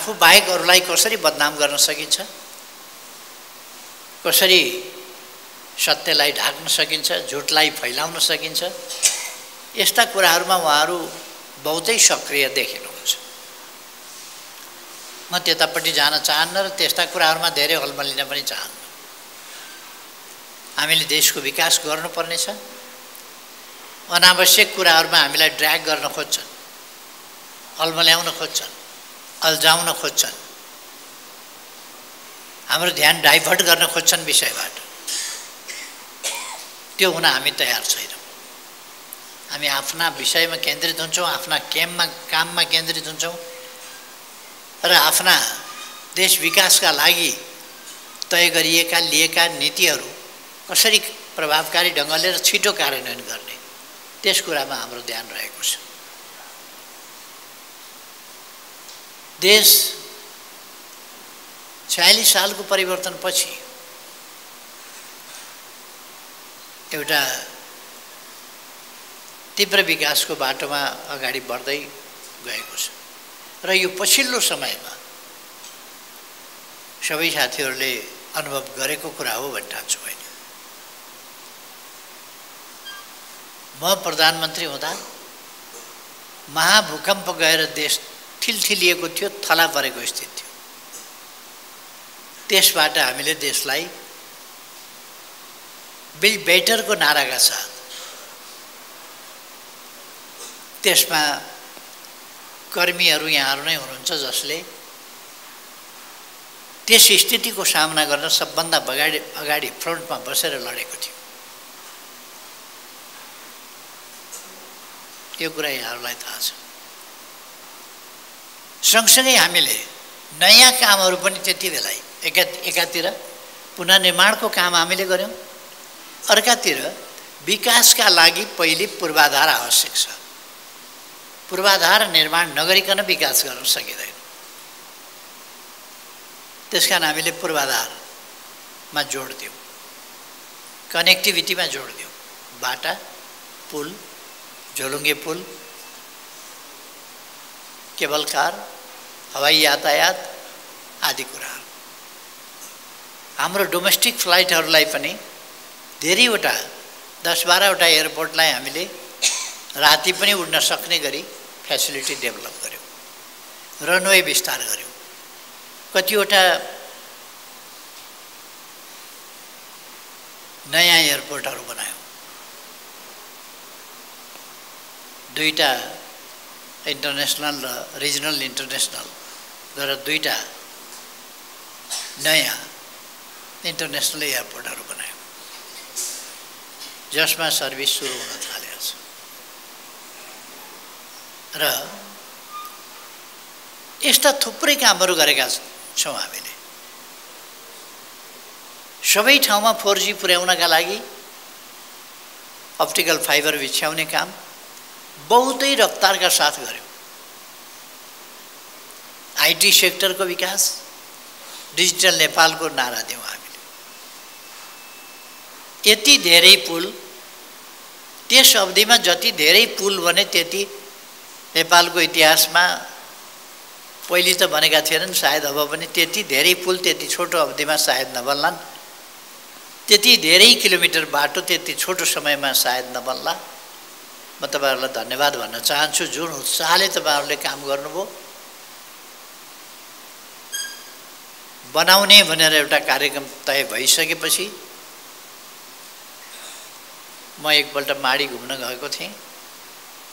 आफू बाहेक अरूलाई कसरी बदनाम गर्न सकिन्छ, कसरी सत्यलाई ढाक्न सकिन्छ, झुटलाई फैलाउन सकिन्छ, यस्ता कुराहरूमा उहाँहरू बहुतै सक्रिय देखिनुहुन्छ। म त्यतापट्टि जान चाहन्न र त्यस्ता कुराहरूमा धेरै हलमलिन पनि चाहन्न। हामीले देशको विकास गर्नुपर्नेछ। अनावश्यक कुराहरूमा हामीलाई ड्र्याग गर्न खोज्छन्, अल्मल्याउन खोज्छन्, अल्झाउन खोज्छन्, हाम्रो ध्यान डाइभर्ट गर्न खोज्छन् विषयबाट। त्यो हुन हामी तयार छैनौँ। हामी आफ्ना विषयमा केन्द्रित हुन्छौँ, आफ्ना काममा केन्द्रित हुन्छौँ र आफ्ना देश विकासका लागि तय गरिएका लिएका नीतिहरू कसरी प्रभावकारी ढङ्गले र छिटो कार्यान्वयन गर्ने, त्यस कुरामा हाम्रो ध्यान रहेको छ। देश 46 सालको परिवर्तनपछि एउटा तीव्र विकासको बाटोमा अगाडि बढ्दै गएको छ र यो पछिल्लो समयमा सबै साथीहरूले अनुभव गरेको कुरा हो भन्ने ठान्छु मैले। म प्रधानमन्त्री हुँदा महाभूकम्प गएर देश ठिलठिलिएको थियो, थला परेको स्थिति थियो। त्यसबाट हामीले देशलाई बिल्ड बेटरको नाराका साथ त्यसमा कर्मीहरू यहाँहरू नै हुनुहुन्छ जसले त्यस स्थितिको सामना गर्न सबभन्दा अगाडि फ्रन्टमा बसेर लडेको थियो। यो कुरा यहाँहरूलाई थाहा छ। सँगसँगै हामीले नयाँ कामहरू पनि त्यति बेला एकातिर पुनर्निर्माणको काम हामीले गऱ्यौँ, अर्कातिर विकासका लागि पहिले पूर्वाधार आवश्यक छ। पूर्वाधार निर्माण नगरिकन विकास गर्न सकिँदैन। त्यसकारण हामीले पूर्वाधारमा जोड दियौँ, कनेक्टिभिटीमा जोड दियौँ। बाटा, पुल, झोलुङ्गे पुल, केबल कार, हवाई यातायात आदि कुराहरू। हाम्रो डोमेस्टिक फ्लाइटहरूलाई पनि धेरैवटा 10-12वटा एयरपोर्टलाई हामीले राति पनि उड्न सक्ने गरी फेसिलिटी डेभलप गर्यौँ, रनवे विस्तार गर्यौँ, कतिवटा नयाँ एयरपोर्टहरू बनायौँ, 2टा इन्टरनेसनल र रिजनल इन्टरनेसनल गरेर 2टा नयाँ इन्टरनेसनल एयरपोर्टहरू बनायौँ जसमा सर्भिस सुरु हुन थालेको छ। र यस्ता थुप्रै कामहरू गरेका छौँ हामीले। सबै ठाउँमा 4G पुर्याउनका लागि अप्टिकल फाइबर बिछ्याउने काम बहुतै रफ्तारका साथ गर्यौँ। आइटी सेक्टरको विकास, डिजिटल नेपालको नारा दियौँ हामीले। यति धेरै पुल, त्यस अवधिमा जति धेरै पुल बने त्यति नेपालको इतिहासमा पहिले त बनेका थिएनन्, सायद अब पनि त्यति धेरै पुल त्यति छोटो अवधिमा सायद नबन्लान्, त्यति धेरै किलोमिटर बाटो त्यति छोटो समयमा सायद नबन्ला। म तपाईहरुलाई धन्यवाद भन्न चाहन्छु जुन उत्साहले तपाईहरुले काम गर्नुभयो। बनाउने भनेर एउटा कार्यक्रम तय भइसकेपछि म एकपल्ट माडी घुम्न गएको थिएँ।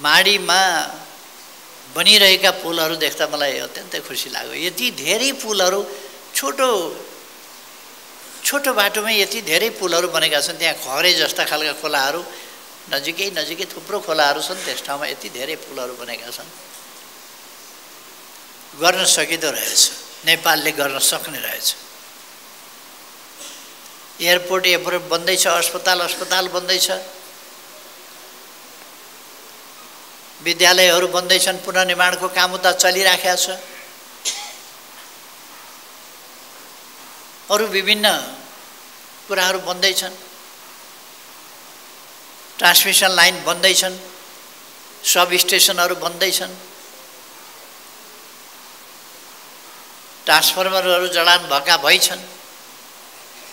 माडीमा बनिरहेका पुलहरू देख्दा मलाई अत्यन्तै खुसी लाग्यो। यति धेरै पुलहरू छोटो छोटो बाटोमै यति धेरै पुलहरू बनेका छन्। त्यहाँ खरे जस्ता खालका खोलाहरू नजिकै नजिकै थुप्रो खोलाहरू छन्। त्यस ठाउँमा यति धेरै पुलहरू बनेका छन्। गर्न सकिँदो रहेछ, नेपालले गर्न सक्ने रहेछ। एयरपोर्ट बन्दैछ, अस्पताल बन्दैछ, विद्यालयहरू बन्दैछन्, पुनर्निर्माणको काम उता चलिराखेको छ। अरू विभिन्न कुराहरू बन्दैछन्, ट्रान्समिसन लाइन बन्दैछन्, सब स्टेसनहरू बन्दैछन्। ट्रान्सफर्मरहरू जडान भएका भइछन्।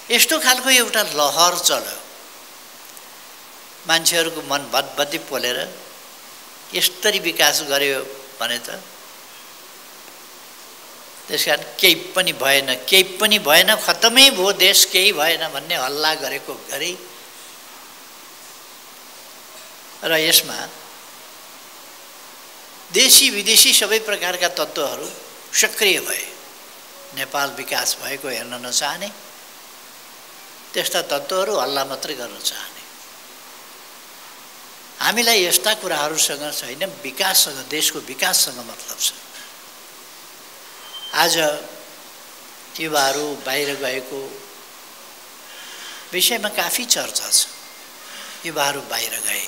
यस्तो खालको एउटा लहर चल्यो, मान्छेहरूको मन भदभदी पोलेर यसरी विकास गर्यो भने त त्यसकारण केही पनि भएन, खत्तमै भयो देश, केही भएन भन्ने हल्ला गरेको गरी र यसमा देशी विदेशी सबै प्रकारका तत्त्वहरू सक्रिय भए। नेपाल विकास भएको हेर्न नचाहने त्यस्ता तत्त्वहरू हल्ला मात्रै गर्न चाहने। हामीलाई यस्ता कुराहरूसँग छैन, विकाससँग, देशको विकाससँग मतलब छ। आज युवाहरू बाहिर गएको विषयमा काफी चर्चा छ। युवाहरू बाहिर गए,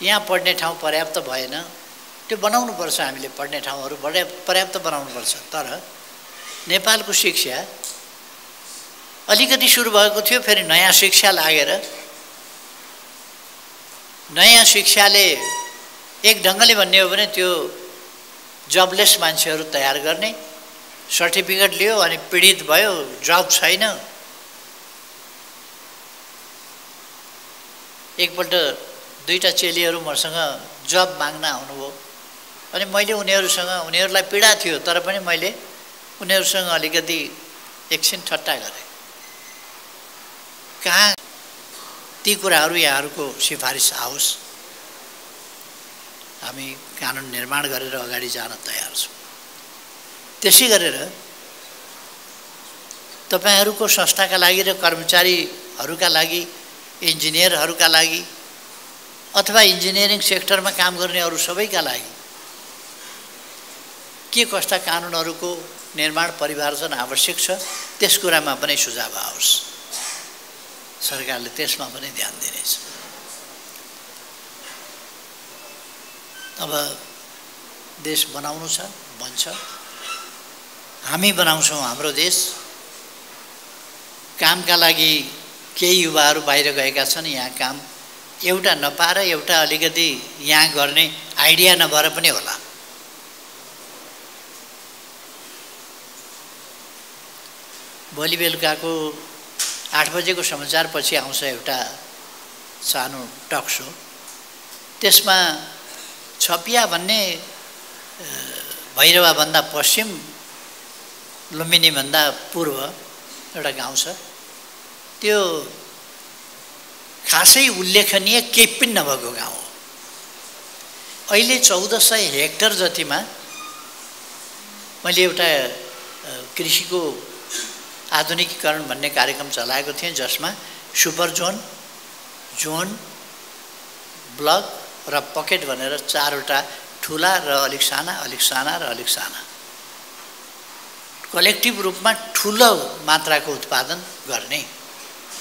यहाँ पढ्ने ठाउँ पर्याप्त भएन, त्यो बनाउनुपर्छ, हामीले पढ्ने ठाउँहरू पर्याप्त बनाउनुपर्छ। तर नेपालको शिक्षा अलिकति सुरु भएको थियो, फेरि नयाँ शिक्षा लागेर नयाँ शिक्षाले एक ढङ्गले भन्ने हो भने त्यो जबलेस मान्छेहरू तयार गर्ने, सर्टिफिकेट लियो अनि पीडित भयो, जब छैन। एकपल्ट दुईटा चेलीहरू मसँग जब माग्न आउनुभयो अनि मैले उनीहरूलाई पीडा थियो तर पनि मैले उनीहरूसँग अलिकति एकछिन ठट्टा गरेँ। कहाँ ती कुराहरू यहाँहरूको सिफारिस आओस्, हामी कानुन निर्माण गरेर अगाडि जान तयार छौँ। त्यसै गरेर तपाईहरूको संस्थाका लागि र कर्मचारीहरूका लागि, इन्जिनियरहरूका लागि अथवा इन्जिनियरिङ सेक्टरमा काम गर्ने अरू सबैका लागि के कस्ता कानुनहरूको निर्माण परिमार्जन आवश्यक छ, त्यस कुरामा पनि सुझाव आओस्। सरकारले त्यसमा पनि ध्यान दिनेछ। अब देश बनाउनु छ, बन्छ, हामी बनाउँछौँ हाम्रो देश। कामका लागि केही युवाहरू बाहिर गएका छन्, यहाँ काम एउटा नपाएर एउटा अलिकति यहाँ गर्ने आइडिया नभएर पनि होला। भोलि बेलुकाको 8 बजेको समाचारपछि आउँछ एउटा सानो टक सो, त्यसमा छपिया भन्ने भैरवाभन्दा पश्चिम, लुम्बिनीभन्दा पूर्व एउटा गाउँ छ। त्यो खासै उल्लेखनीय केही पनि नभएको गाउँ हो। अहिले 1400 हेक्टर जतिमा मैले एउटा कृषिको आधुनिकीकरण भन्ने कार्यक्रम चलाएको थिएँ, जसमा सुपर जोन, जोन, ब्लक र पकेट भनेर 4वटा ठुला र अलिक साना, अलिक साना र अलिक साना कलेक्टिभ रूपमा ठुलो मात्राको उत्पादन गर्ने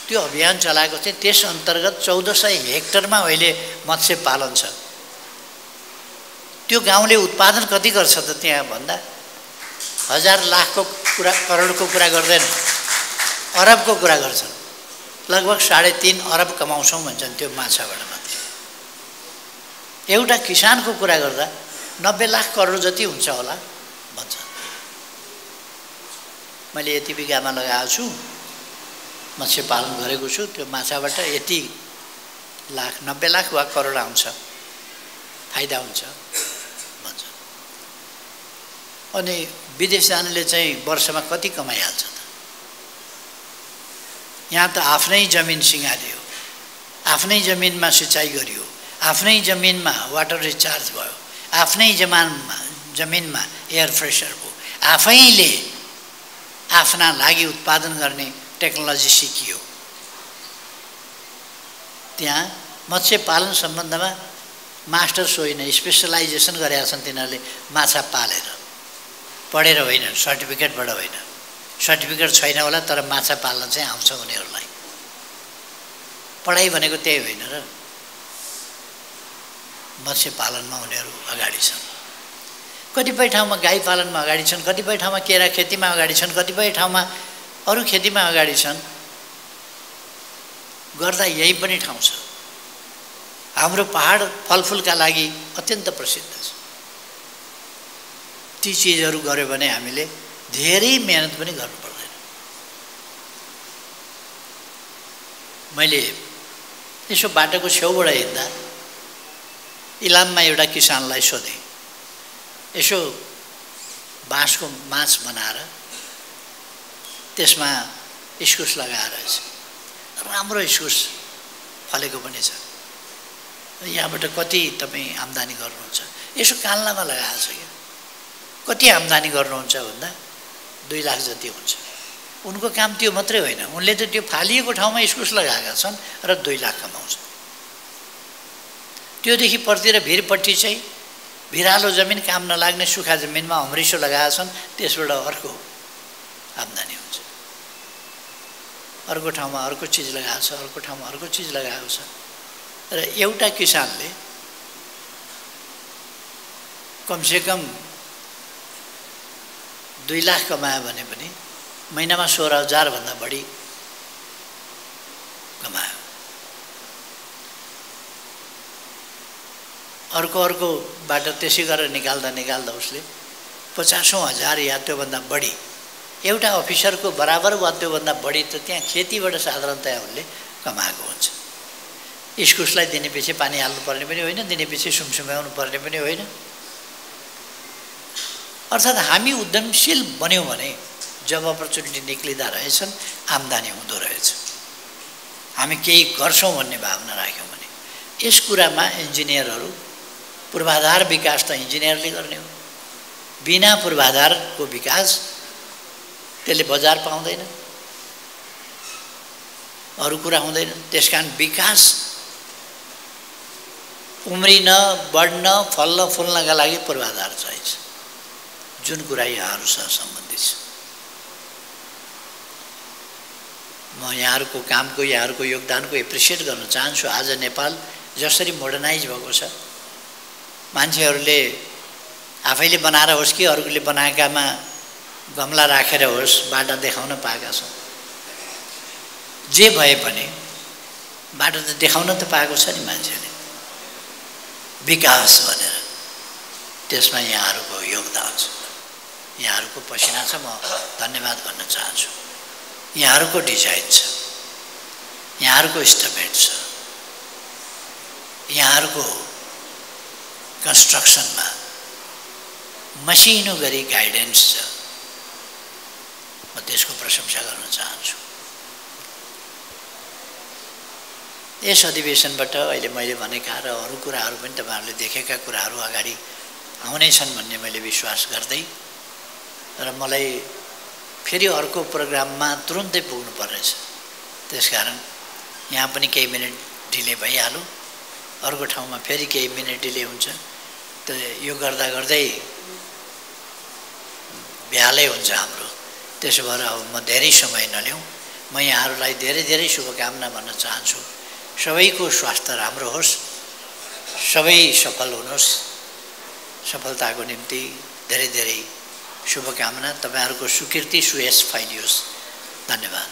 त्यो अभियान चलाएको थिएँ। त्यस अन्तर्गत 1400 हेक्टरमा अहिले मत्स्य पालन छ। त्यो गाउँले उत्पादन कति गर्छ त त्यहाँ भन्दा 1000 लाखको कुरा, करोडको कुरा गर्दैन, अरबको कुरा गर्छन्। लगभग 3.5 अरब कमाउँछौँ भन्छन् त्यो माछाबाट मात्र। एउटा किसानको कुरा गर्दा 90 लाख करोड जति हुन्छ होला भन्छ। मैले यति बिघामा लगाएको छु, मत्स्य पालन गरेको छु, त्यो माछाबाट यति लाख, 90 लाख वा करोड आउँछ, फाइदा हुन्छ भन्छ। अनि विदेश जानेले चाहिँ वर्षमा कति कमाइहाल्छ त? यहाँ त आफ्नै जमिन सिँगारियो, आफ्नै जमिनमा सिँचाइ गरियो, आफ्नै जमिनमा वाटर रिचार्ज भयो, आफ्नै जमिनमा एयर फ्रेसर भयो, आफैले आफ्ना लागि उत्पादन गर्ने टेक्नोलोजी सिकियो। त्यहाँ मत्स्य पालन सम्बन्धमा मास्टर्स होइन, स्पेसलाइजेसन गरेका छन् तिनीहरूले, माछा पालेर, पढेर होइन, सर्टिफिकेटबाट होइन। सर्टिफिकेट छैन होला तर माछा पाल्न चाहिँ आउँछ उनीहरूलाई। पढाइ भनेको त्यही होइन र मत्स्य पालनमा उनीहरू अगाडि छन्। कतिपय ठाउँमा गाई पालनमा अगाडि छन्, कतिपय ठाउँमा केरा खेतीमा अगाडि छन्, कतिपय ठाउँमा अरू खेतीमा अगाडि छन्। गर्दा यही पनि ठाउँ छ। हाम्रो पहाड फलफुलका लागि अत्यन्त प्रसिद्ध छ। ती चिजहरू गर्यो भने हामीले धेरै मेहनत पनि गर्नु पर्दैन। मैले यसो बाटोको छेउबाट हिँड्दा इलाममा एउटा किसानलाई सोधेँ, यसो बाँसको माच बनाएर त्यसमा इस्कुस लगाएर राम्रो इस्कुस फलेको पनि छ, यहाँबाट कति तपाईँ आम्दानी गर्नुहुन्छ? यसो कान्लामा लगाएको छ क्या, कति आम्दानी गर्नुहुन्छ भन्दा 2 लाख जति हुन्छ। उनको काम त्यो मात्रै होइन, उनले त त्यो फालिएको ठाउँमा इस्कुस लगाएका छन् र 2 लाख कमाउँछ। त्योदेखि परतिर भिरपट्टि चाहिँ भिरालो जमिन, काम नलाग्ने सुखा जमिनमा अमृसो लगाएका छन्, त्यसबाट अर्को आम्दानी हुन्छ। अर्को ठाउँमा अर्को चिज लगाएको छ, अर्को ठाउँमा अर्को चिज लगाएको छ। र एउटा किसानले कमसेकम 2 लाख कमायो भने पनि महिनामा 16,000 भन्दा बढी कमायो। अर्कोबाट त्यसै गरेर निकाल्दा उसले 50,000 या त्योभन्दा बढी, एउटा अफिसरको बराबर वा त्योभन्दा बढी त त्यहाँ खेतीबाट साधारणतया उसले कमाएको हुन्छ। इस्कुसलाई दिनेपछि पानी हाल्नुपर्ने पनि होइन, दिनेपछि सुमसुम्याउनु पर्ने पनि होइन। अर्थात् हामी उद्यमशील बन्यौँ भने जब अपर्च्युनिटी निक्लिँदा रहेछन्, आम्दानी हुँदो रहेछ। हामी केही गर्छौँ भन्ने भावना राख्यौँ भने यस कुरामा इन्जिनियरहरू, पूर्वाधार विकास त इन्जिनियरले गर्ने हो। बिना पूर्वाधारको विकास त्यसले बजार पाउँदैन, अरू कुरा हुँदैन। त्यसकारण विकास उम्रिन, बढ्न, फल्न फुल्नका लागि पूर्वाधार चाहिन्छ, जुन कुरा यहाँहरूसँग सम्बन्धित छ। म यहाँहरूको कामको, यहाँहरूको योगदानको एप्रिसिएट गर्न चाहन्छु। आज नेपाल जसरी मोडर्नाइज भएको छ, मान्छेहरूले आफैले बनाएर होस् कि अरूले बनाएकामा गमला राखेर होस्, बाटो देखाउन पाएका छौँ। जे भए पनि बाटो त देखाउन त पाएको छ नि मान्छेले, विकास भनेर। त्यसमा यहाँहरूको योगदान छ, यहाँहरूको पसिना छ। म धन्यवाद भन्न चाहन्छु। यहाँहरूको डिजाइन छ, यहाँहरूको इस्टिमेट छ, यहाँहरूको कन्स्ट्रक्सनमा मसिनो गरी गाइडेन्स छ। म त्यसको प्रशंसा गर्न चाहन्छु। यस अधिवेशनबाट अहिले मैले भनेका र अरू कुराहरू पनि तपाईहरुले देखेका कुराहरू अगाडि आउनेछन् भन्ने मैले विश्वास गर्दै, र मलाई फेरि अर्को प्रोग्राममा तुरुन्तै पुग्नु पर्नेछ। त्यसकारण यहाँ पनि केही मिनेट ढिले भइहाल्यो, अर्को ठाउँमा फेरि केही मिनेट ढिले हुन्छ। त यो गर्दा गर्दै भ्यालै हुन्छ हाम्रो। त्यसो भएर अब म धेरै समय नलिउँ। म यहाँहरूलाई धेरै धेरै शुभकामना भन्न चाहन्छु। सबैको स्वास्थ्य राम्रो होस्, सबै सफल हुनुहोस्। सफलताको निम्ति धेरै धेरै शुभकामना। तपाईहरुको सुकीर्ति सुयश फैलियोस्। धन्यवाद।